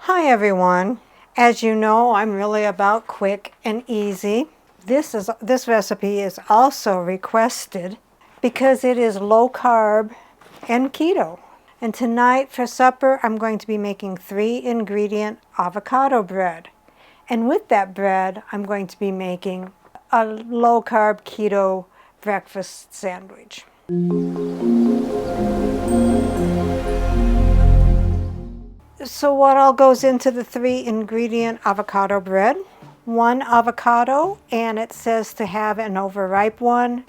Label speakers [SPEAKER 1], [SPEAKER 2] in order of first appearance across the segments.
[SPEAKER 1] Hi everyone. As you know, I'm really about quick and easy. This recipe is also requested because it is low carb and keto. And tonight for supper, I'm going to be making 3-ingredient avocado bread. And with that bread, I'm going to be making a low carb keto breakfast sandwich. So what all goes into the 3-ingredient avocado bread? 1 avocado, and it says to have an overripe one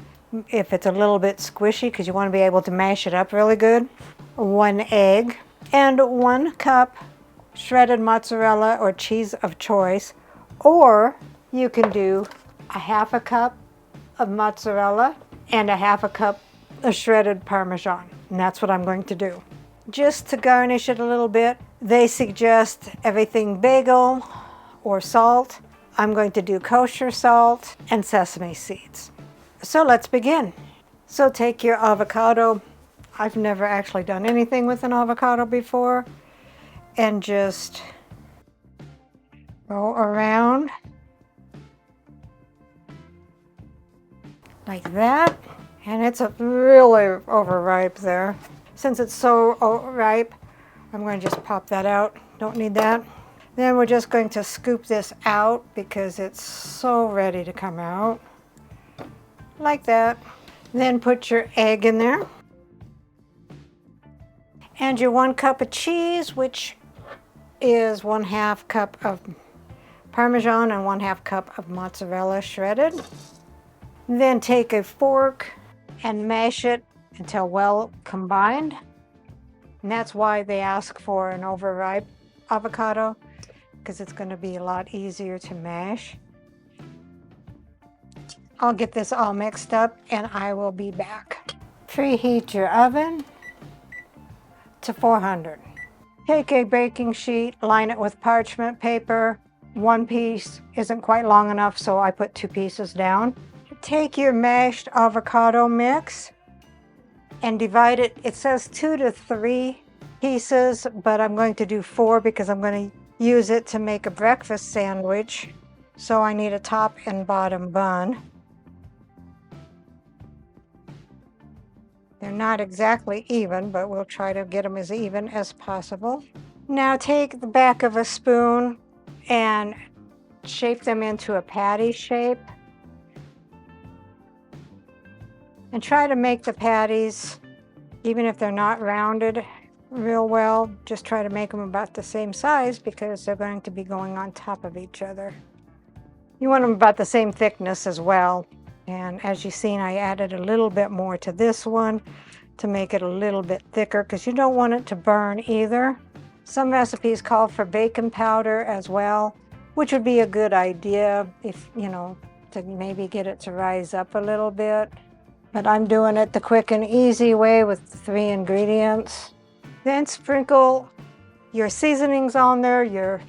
[SPEAKER 1] if it's a little bit squishy because you want to be able to mash it up really good. 1 egg, and 1 cup shredded mozzarella or cheese of choice, or you can do a 1/2 cup of mozzarella and a 1/2 cup of shredded Parmesan, and that's what I'm going to do. Just to garnish it a little bit, they suggest everything bagel or salt. I'm going to do kosher salt and sesame seeds. So let's begin. So take your avocado. I've never actually done anything with an avocado before. And just go around like that. And it's really overripe there. Since it's so ripe, I'm going to just pop that out. Don't need that. Then we're just going to scoop this out because it's so ready to come out. Like that. Then put your egg in there. And your 1 cup of cheese, which is 1/2 cup of Parmesan and 1/2 cup of mozzarella shredded. Then take a fork and mash it until well combined. And that's why they ask for an overripe avocado, because it's going to be a lot easier to mash. I'll get this all mixed up and I will be back. Preheat your oven to 400. Take a baking sheet, line it with parchment paper. 1 piece isn't quite long enough, so I put 2 pieces down. Take your mashed avocado mix and divide it. It says 2 to 3 pieces, but I'm going to do 4 because I'm going to use it to make a breakfast sandwich. So I need a top and bottom bun. They're not exactly even, but we'll try to get them as even as possible. Now take the back of a spoon and shape them into a patty shape. And try to make the patties, even if they're not rounded real well, just try to make them about the same size because they're going to be going on top of each other. You want them about the same thickness as well. And as you've seen, I added a little bit more to this one to make it a little bit thicker because you don't want it to burn either. Some recipes call for baking powder as well, which would be a good idea if, to maybe get it to rise up a little bit. But I'm doing it the quick and easy way with 3 ingredients. Then sprinkle your seasonings on there, your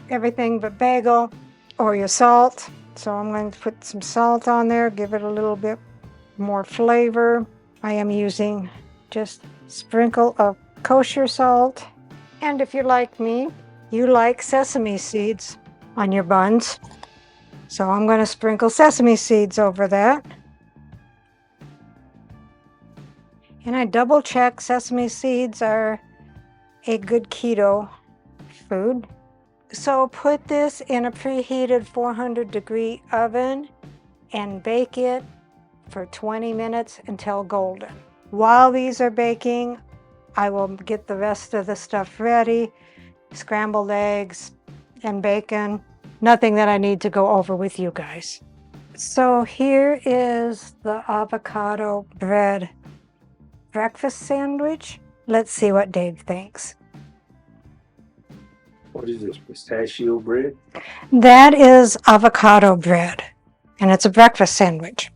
[SPEAKER 1] everything but bagel, or your salt. So I'm going to put some salt on there, give it a little bit more flavor. I am using just a sprinkle of kosher salt. And if you're like me, you like sesame seeds on your buns. So I'm going to sprinkle sesame seeds over that. And I double check sesame seeds are a good keto food. So put this in a preheated 400-degree oven and bake it for 20 minutes until golden. While these are baking, I will get the rest of the stuff ready. Scrambled eggs and bacon. Nothing that I need to go over with you guys. So here is the avocado bread breakfast sandwich. Let's see what Dave thinks.
[SPEAKER 2] What is this, pistachio bread?
[SPEAKER 1] That is avocado bread, and it's a breakfast sandwich.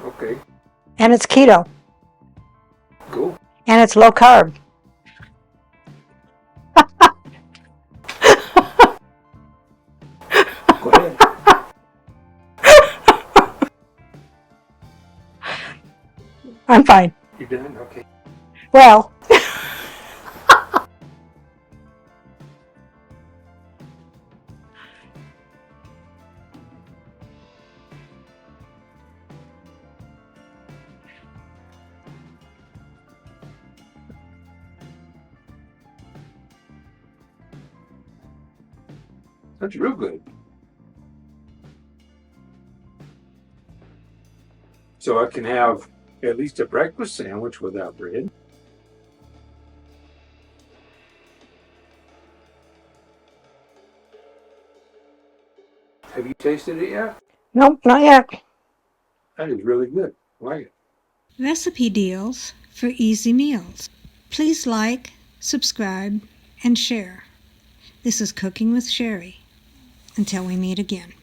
[SPEAKER 2] Okay,
[SPEAKER 1] And it's keto,
[SPEAKER 2] cool.
[SPEAKER 1] and it's low carb.
[SPEAKER 2] Go ahead.
[SPEAKER 1] I'm fine.
[SPEAKER 2] You done? Okay.
[SPEAKER 1] Well,
[SPEAKER 2] That's real good. So I can have at least a breakfast sandwich without bread. Have you tasted it yet?
[SPEAKER 1] Nope, not yet.
[SPEAKER 2] That is really good. I like it.
[SPEAKER 3] Recipe deals for easy meals. Please like, subscribe, and share. This is Cooking with Sherry. Until we meet again.